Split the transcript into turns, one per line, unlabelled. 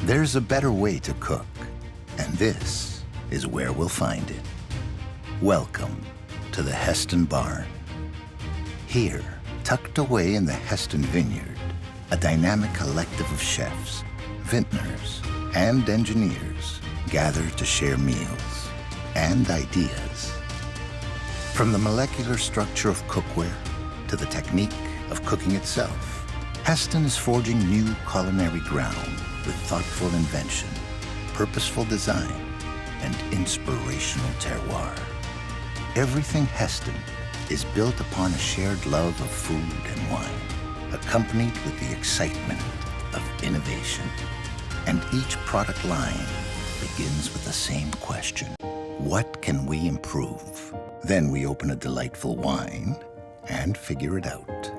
There's a better way to cook, and this is where we'll find it. Welcome to the Hestan barn. Here, tucked away in the Hestan vineyard, a dynamic collective of chefs, vintners, and engineers gather to share meals and ideas. From the molecular structure of cookware to the technique of cooking itself, Hestan is forging new culinary ground with thoughtful invention, purposeful design, and inspirational terroir. Everything Hestan is built upon a shared love of food and wine, accompanied with the excitement of innovation. And each product line begins with the same question: what can we improve? Then we open a delightful wine and figure it out.